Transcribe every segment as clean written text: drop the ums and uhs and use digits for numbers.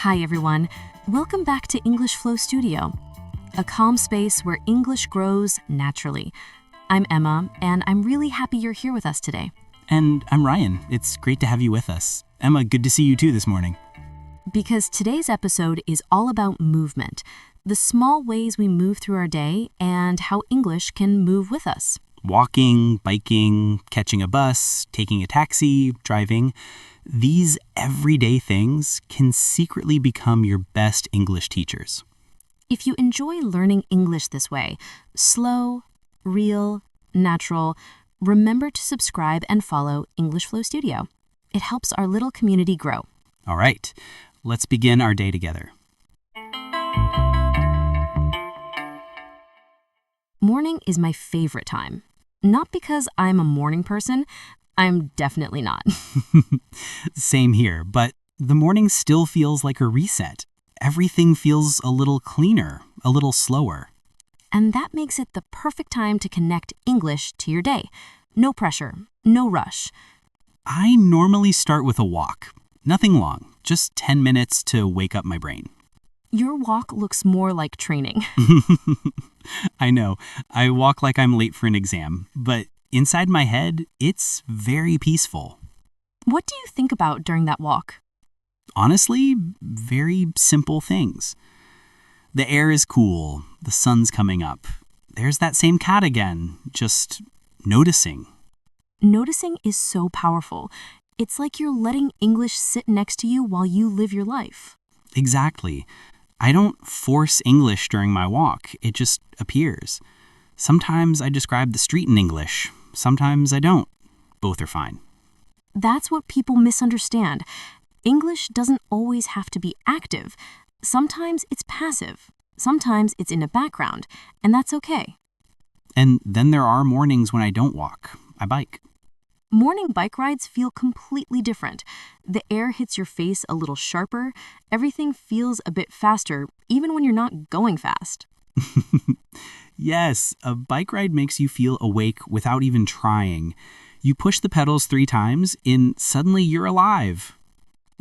Hi, everyone. Welcome back to English Flow Studio, a calm space where English grows naturally. I'm Emma, and I'm really happy you're here with us today. And I'm Ryan. It's great to have you with us. Emma, good to see you too this morning. Because today's episode is all about movement, the small ways we move through our day, and how English can move with us. Walking, biking, catching a bus, taking a taxi, driving. These everyday things can secretly become your best English teachers. If you enjoy learning English this way, slow, real, natural, remember to subscribe and follow English Flow Studio. It helps our little community grow. All right, let's begin our day together. Morning is my favorite time. Not because I'm a morning person. I'm definitely not. Same here, but the morning still feels like a reset. Everything feels a little cleaner, a little slower. And that makes it the perfect time to connect English to your day. No pressure, no rush. I normally start with a walk. Nothing long, just 10 minutes to wake up my brain. Your walk looks more like training. I know, I walk like I'm late for an exam, but inside my head, it's very peaceful. What do you think about during that walk? Honestly, very simple things. The air is cool, the sun's coming up. There's that same cat again, just noticing. Noticing is so powerful. It's like you're letting English sit next to you while you live your life. Exactly. I don't force English during my walk, it just appears. Sometimes I describe the street in English, sometimes I don't. Both are fine. That's what people misunderstand. English doesn't always have to be active. Sometimes it's passive. Sometimes it's in a background, and that's okay. And then there are mornings when I don't walk. I bike. Morning bike rides feel completely different. The air hits your face a little sharper. Everything feels a bit faster, even when you're not going fast. Yes, a bike ride makes you feel awake without even trying. You push the pedals 3 times, and suddenly you're alive.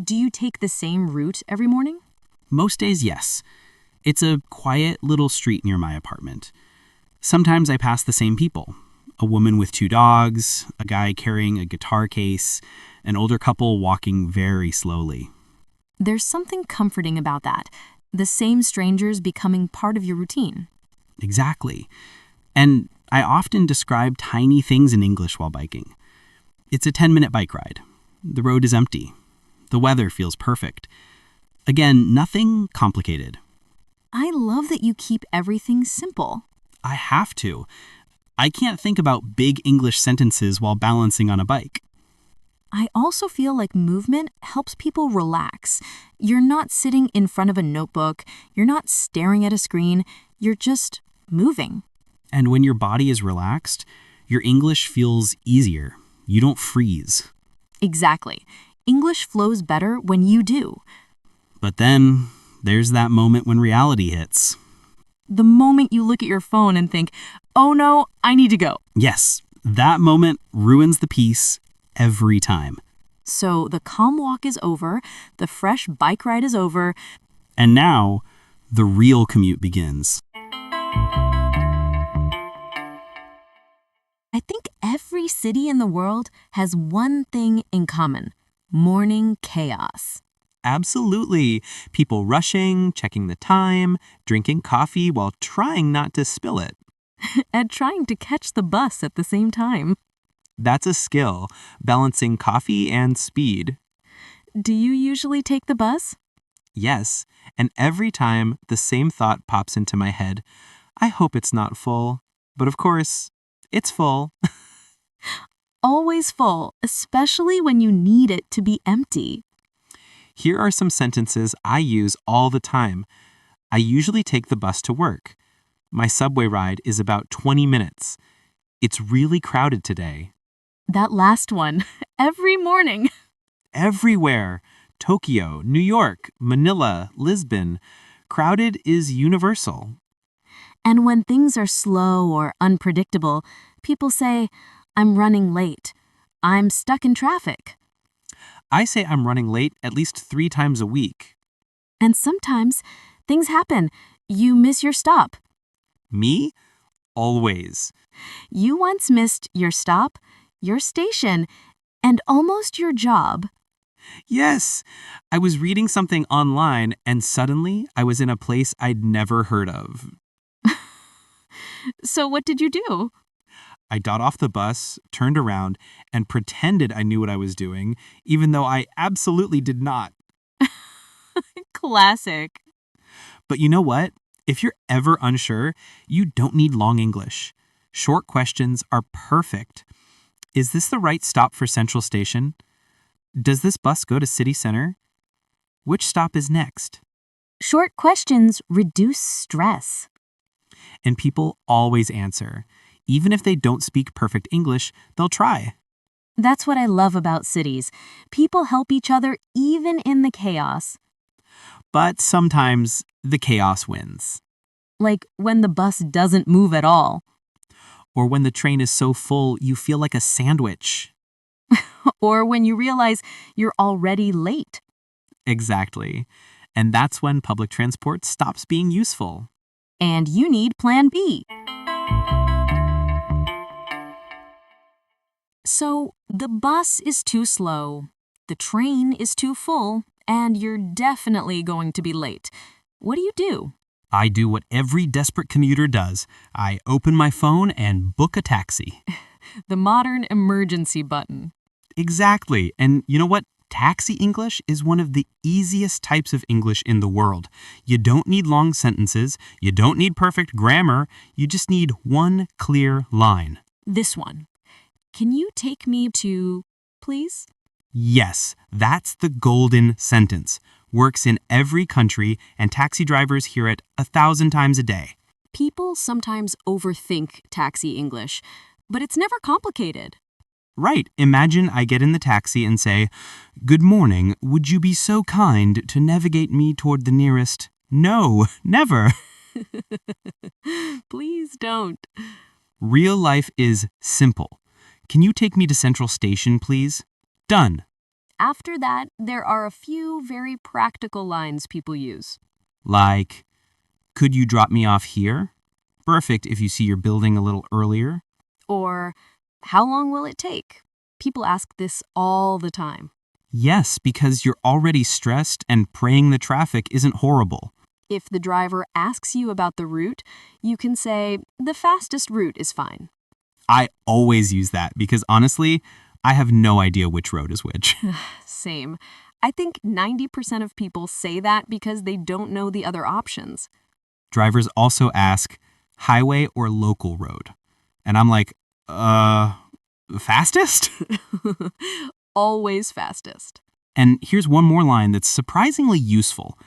Do you take the same route every morning? Most days, yes. It's a quiet little street near my apartment. Sometimes I pass the same people. A woman with 2 dogs, a guy carrying a guitar case, an older couple walking very slowly. There's something comforting about that. The same strangers becoming part of your routine. Exactly. And I often describe tiny things in English while biking. It's a 10-minute bike ride. The road is empty. The weather feels perfect. Again, nothing complicated. I love that you keep everything simple. I have to. I can't think about big English sentences while balancing on a bike. I also feel like movement helps people relax. You're not sitting in front of a notebook. You're not staring at a screen. You're just moving. And when your body is relaxed, your English feels easier. You don't freeze. Exactly. English flows better when you do. But then there's that moment when reality hits. The moment you look at your phone and think, oh no, I need to go. Yes, that moment ruins the peace every time. So the calm walk is over, the fresh bike ride is over. And now, the real commute begins. I think every city in the world has one thing in common: morning chaos. Absolutely. People rushing, checking the time, drinking coffee while trying not to spill it. And trying to catch the bus at the same time. That's a skill, balancing coffee and speed. Do you usually take the bus? Yes, and every time the same thought pops into my head. I hope it's not full. But of course, it's full. Always full, especially when you need it to be empty. Here are some sentences I use all the time. I usually take the bus to work. My subway ride is about 20 minutes. It's really crowded today. That last one, every morning. Everywhere. Tokyo, New York, Manila, Lisbon. Crowded is universal. And when things are slow or unpredictable, people say, I'm running late. I'm stuck in traffic. I say I'm running late at least 3 times a week. And sometimes things happen. You miss your stop. Me? Always. You once missed your stop, your station, and almost your job. Yes. I was reading something online and suddenly I was in a place I'd never heard of. So what did you do? I got off the bus, turned around, and pretended I knew what I was doing, even though I absolutely did not. Classic. But you know what? If you're ever unsure, you don't need long English. Short questions are perfect. Is this the right stop for Central Station? Does this bus go to City Center? Which stop is next? Short questions reduce stress. And people always answer. Even if they don't speak perfect English, they'll try. That's what I love about cities. People help each other even in the chaos. But sometimes the chaos wins. Like when the bus doesn't move at all. Or when the train is so full, you feel like a sandwich. Or when you realize you're already late. Exactly. And that's when public transport stops being useful. And you need Plan B. So, the bus is too slow, the train is too full, and you're definitely going to be late. What do you do? I do what every desperate commuter does. I open my phone and book a taxi. The modern emergency button. Exactly. And you know what? Taxi English is one of the easiest types of English in the world. You don't need long sentences. You don't need perfect grammar. You just need one clear line. This one. Can you take me to, please? Yes, that's the golden sentence. Works in every country, and taxi drivers hear it 1,000 times a day. People sometimes overthink taxi English, but it's never complicated. Right. Imagine I get in the taxi and say, "Good morning. Would you be so kind to navigate me toward the nearest—" No, never. Please don't. Real life is simple. Can you take me to Central Station, please? Done. After that, there are a few very practical lines people use. Like, could you drop me off here? Perfect if you see your building a little earlier. Or, how long will it take? People ask this all the time. Yes, because you're already stressed and praying the traffic isn't horrible. If the driver asks you about the route, you can say, the fastest route is fine. I always use that because honestly, I have no idea which road is which. Same. I think 90% of people say that because they don't know the other options. Drivers also ask, highway or local road? And I'm like, fastest? Always fastest. And here's one more line that's surprisingly useful.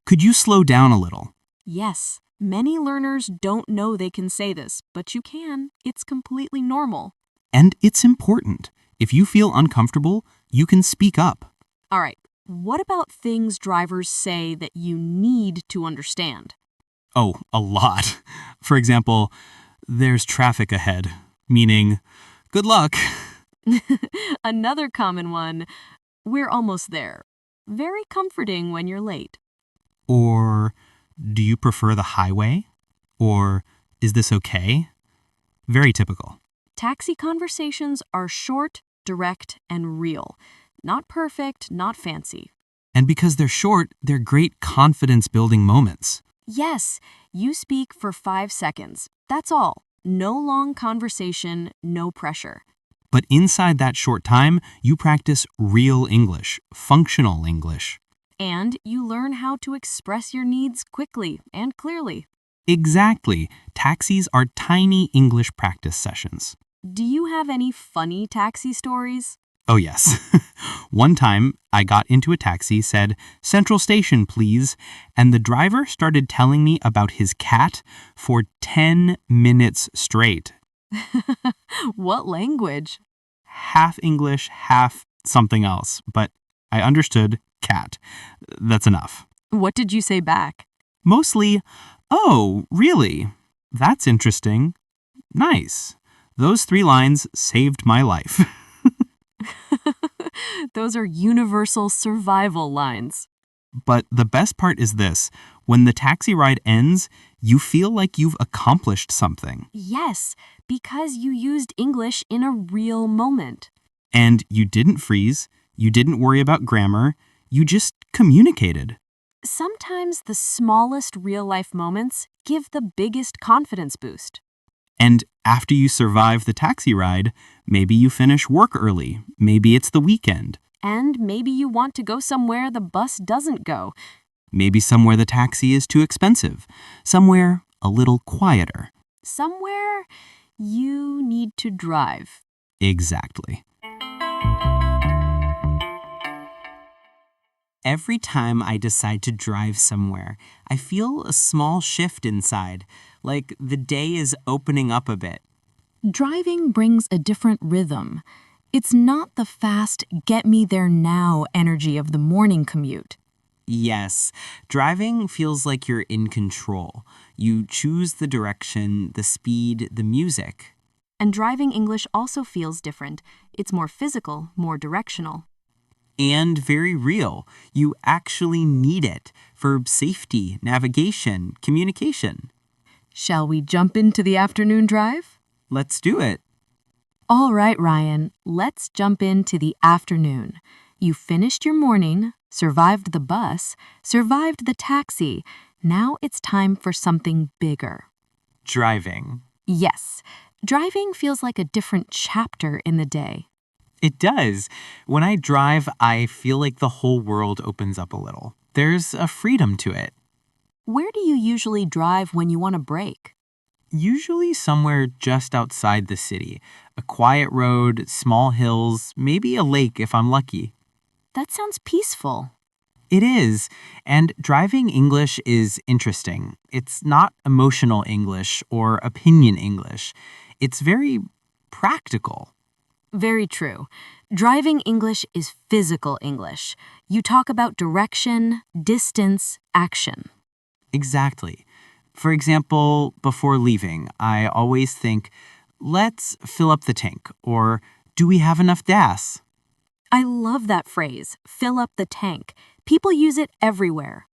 Could you slow down a little? Yes, many learners don't know they can say this, but you can. It's completely normal. And it's important. If you feel uncomfortable, you can speak up. All right, what about things drivers say that you need to understand? Oh, a lot. For example, there's traffic ahead, meaning, good luck. Another common one, we're almost there. Very comforting when you're late. Or, do you prefer the highway? Or, is this okay? Very typical. Taxi conversations are short, direct, and real. Not perfect, not fancy. And because they're short, they're great confidence-building moments. Yes, you speak for 5 seconds. That's all. No long conversation, no pressure. But inside that short time, you practice real English, functional English. And you learn how to express your needs quickly and clearly. Exactly. Taxis are tiny English practice sessions. Do you have any funny taxi stories? Oh, yes. One time, I got into a taxi, said, "Central Station, please," and the driver started telling me about his cat for 10 minutes straight. What language? Half English, half something else, but I understood cat. That's enough. What did you say back? Mostly, "Oh, really? That's interesting. Nice." Those 3 lines saved my life. Those are universal survival lines. But the best part is this. When the taxi ride ends, you feel like you've accomplished something. Yes, because you used English in a real moment. And you didn't freeze, you didn't worry about grammar, you just communicated. Sometimes the smallest real-life moments give the biggest confidence boost. And after you survive the taxi ride, maybe you finish work early, maybe it's the weekend, And maybe you want to go somewhere the bus doesn't go. maybe somewhere the taxi is too expensive, somewhere a little quieter. Somewhere you need to drive. Exactly. Every time I decide to drive somewhere, I feel a small shift inside, like the day is opening up a bit. Driving brings a different rhythm. It's not the fast, get me there now energy of the morning commute. Yes, driving feels like you're in control. You choose the direction, the speed, the music. And driving English also feels different. It's more physical, more directional. And very real. You actually need it for safety, navigation, communication. Shall we jump into the afternoon drive? Let's do it. All right, Ryan, let's jump into the afternoon. You finished your morning, survived the bus, survived the taxi. Now it's time for something bigger. Driving. Yes, driving feels like a different chapter in the day. It does. When I drive, I feel like the whole world opens up a little. There's a freedom to it. Where do you usually drive when you want a break? Usually somewhere just outside the city. A quiet road, small hills, maybe a lake if I'm lucky. That sounds peaceful. It is. And driving English is interesting. It's not emotional English or opinion English. It's very practical. Very true. Driving English is physical English. You talk about direction, distance, action. Exactly. For example, before leaving, I always think, let's fill up the tank, or do we have enough gas? I love that phrase, fill up the tank. People use it everywhere.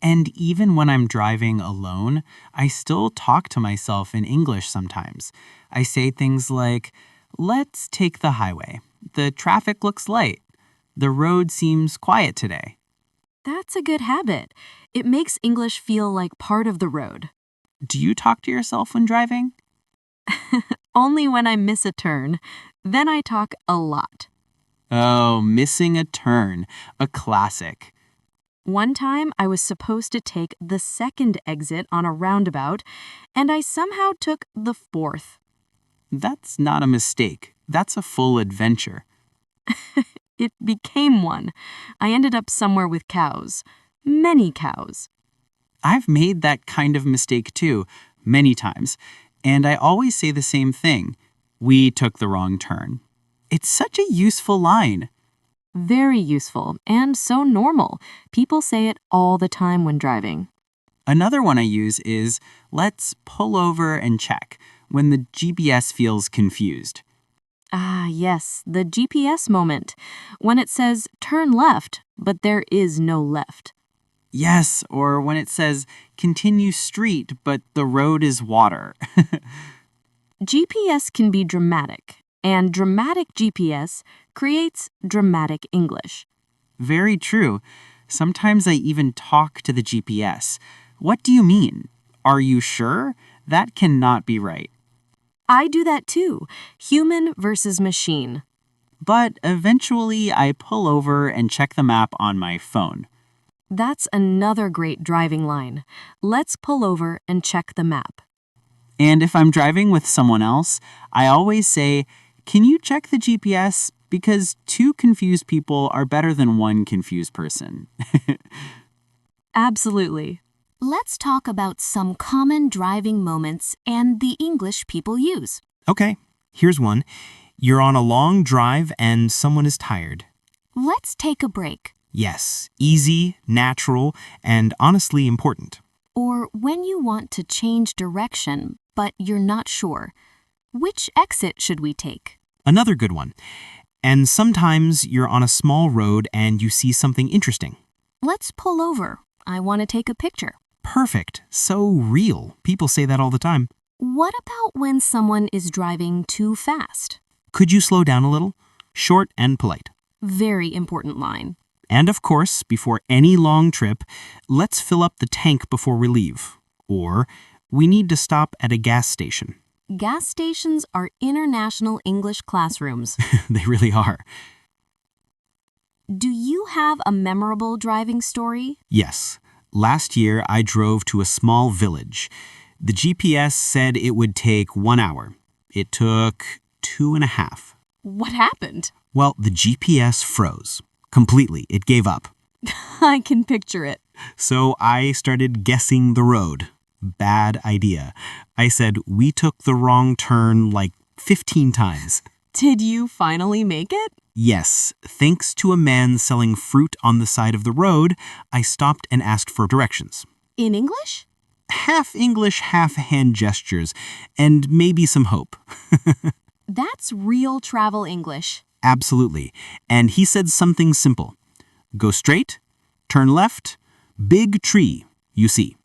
And even when I'm driving alone, I still talk to myself in English sometimes. I say things like, let's take the highway. The traffic looks light. The road seems quiet today. That's a good habit. It makes English feel like part of the road. Do you talk to yourself when driving? Only when I miss a turn. Then I talk a lot. Oh, missing a turn. A classic. One time I was supposed to take the second exit on a roundabout, and I somehow took the fourth. That's not a mistake. That's a full adventure. It became one. I ended up somewhere with cows. Many cows. I've made that kind of mistake too, many times. And I always say the same thing. We took the wrong turn. It's such a useful line. Very useful and so normal. People say it all the time when driving. Another one I use is, let's pull over and check, when the GPS feels confused. Ah, yes, the GPS moment. When it says turn left, but there is no left. Yes, or when it says continue street, but the road is water. GPS can be dramatic, and dramatic GPS creates dramatic English. Very true. Sometimes I even talk to the GPS. What do you mean? Are you sure? That cannot be right. I do that too. Human versus machine. But eventually I pull over and check the map on my phone. That's another great driving line. Let's pull over and check the map. And if I'm driving with someone else, I always say, can you check the GPS? Because two confused people are better than one confused person. Absolutely. Let's talk about some common driving moments and the English people use. Okay, here's one. You're on a long drive and someone is tired. Let's take a break. Yes, easy, natural, and honestly important. Or when you want to change direction, but you're not sure. Which exit should we take? Another good one. And sometimes you're on a small road and you see something interesting. Let's pull over. I want to take a picture. Perfect. So real. People say that all the time. What about when someone is driving too fast? Could you slow down a little? Short and polite. Very important line. And of course, before any long trip, let's fill up the tank before we leave. Or, we need to stop at a gas station. Gas stations are international English classrooms. They really are. Do you have a memorable driving story? Yes. Last year, I drove to a small village. The GPS said it would take 1 hour. It took 2.5. What happened? Well, the GPS froze. Completely. It gave up. I can picture it. So I started guessing the road. Bad idea. I said we took the wrong turn like 15 times. Did you finally make it? Yes, thanks to a man selling fruit on the side of the road, I stopped and asked for directions. In English? Half English, half hand gestures, and maybe some hope. That's real travel English. Absolutely. And he said something simple. Go straight, turn left, big tree, you see.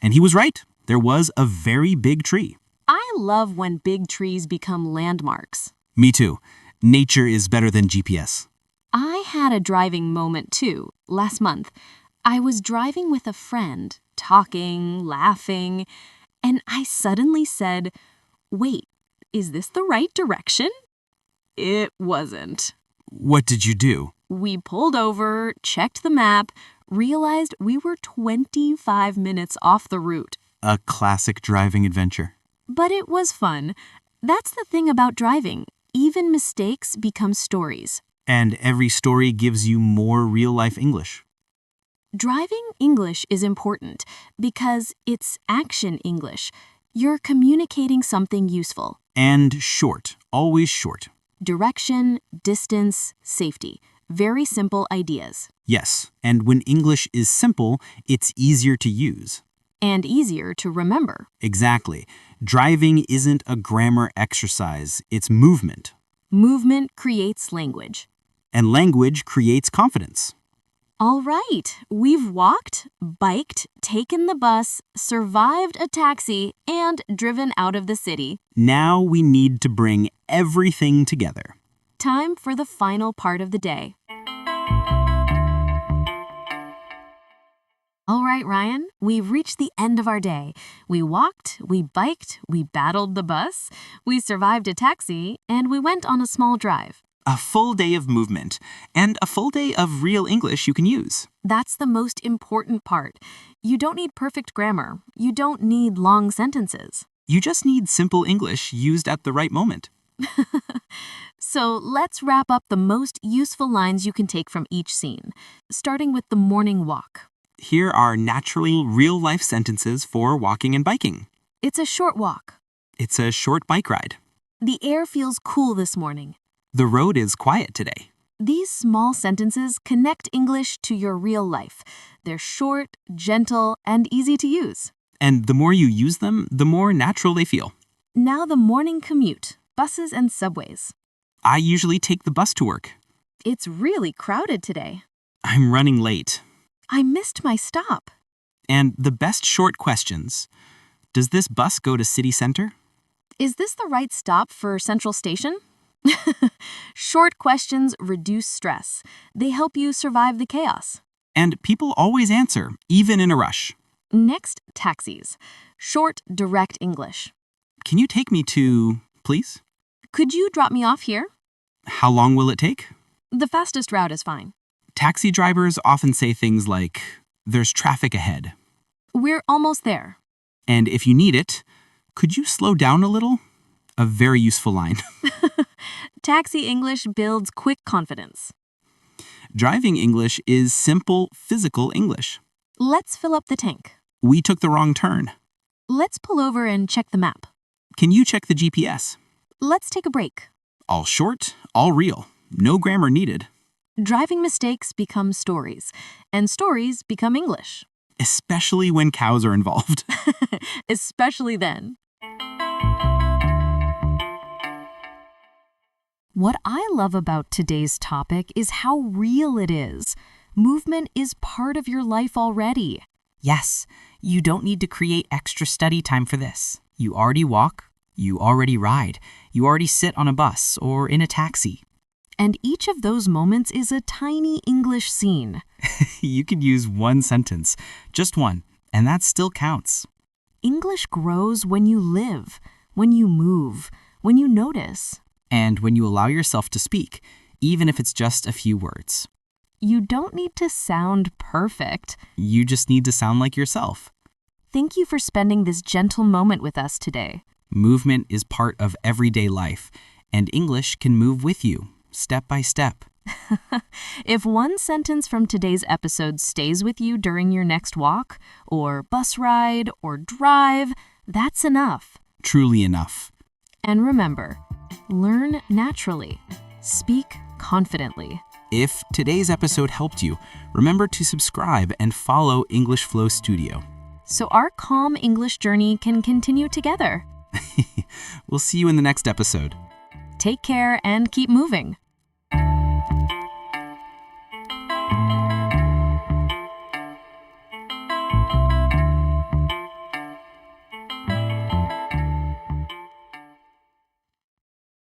And he was right. There was a very big tree. I love when big trees become landmarks. Me too. Nature is better than GPS. I had a driving moment too, last month. I was driving with a friend, talking, laughing, and I suddenly said, "Wait, is this the right direction?" It wasn't. What did you do? We pulled over, checked the map, realized we were 25 minutes off the route. A classic driving adventure. But it was fun. That's the thing about driving. Even mistakes become stories. And every story gives you more real-life English. Driving English is important because it's action English. You're communicating something useful. And short. Always short. Direction, distance, safety. Very simple ideas. Yes, and when English is simple, it's easier to use. And easier to remember. Exactly. Driving isn't a grammar exercise, it's movement. Movement creates language. And language creates confidence. All right, we've walked, biked, taken the bus, survived a taxi, and driven out of the city. Now we need to bring everything together. Time for the final part of the day. All right, Ryan, we've reached the end of our day. We walked, we biked, we battled the bus, we survived a taxi, and we went on a small drive. A full day of movement, and a full day of real English you can use. That's the most important part. You don't need perfect grammar. You don't need long sentences. You just need simple English used at the right moment. So let's wrap up the most useful lines you can take from each scene, starting with the morning walk. Here are naturally real-life sentences for walking and biking. It's a short walk. It's a short bike ride. The air feels cool this morning. The road is quiet today. These small sentences connect English to your real life. They're short, gentle, and easy to use. And the more you use them, the more natural they feel. Now the morning commute, buses and subways. I usually take the bus to work. It's really crowded today. I'm running late. I missed my stop. And the best short questions. Does this bus go to city center? Is this the right stop for Central Station? Short questions reduce stress. They help you survive the chaos. And people always answer, even in a rush. Next, taxis. Short, direct English. Can you take me to, please? Could you drop me off here? How long will it take? The fastest route is fine. Taxi drivers often say things like, there's traffic ahead. We're almost there. And if you need it, could you slow down a little? A very useful line. Taxi English builds quick confidence. Driving English is simple, physical English. Let's fill up the tank. We took the wrong turn. Let's pull over and check the map. Can you check the GPS? Let's take a break. All short, all real. No grammar needed. Driving mistakes become stories, and stories become English. Especially when cows are involved. Especially then. What I love about today's topic is how real it is. Movement is part of your life already. Yes, you don't need to create extra study time for this. You already walk, you already ride, you already sit on a bus or in a taxi. And each of those moments is a tiny English scene. You could use one sentence, just one, and that still counts. English grows when you live, when you move, when you notice. And when you allow yourself to speak, even if it's just a few words. You don't need to sound perfect. You just need to sound like yourself. Thank you for spending this gentle moment with us today. Movement is part of everyday life, and English can move with you, step by step. If one sentence from today's episode stays with you during your next walk, or bus ride, or drive, that's enough. Truly enough. And remember, learn naturally. Speak confidently. If today's episode helped you, remember to subscribe and follow English Flow Studio. So our calm English journey can continue together. We'll see you in the next episode. Take care and keep moving.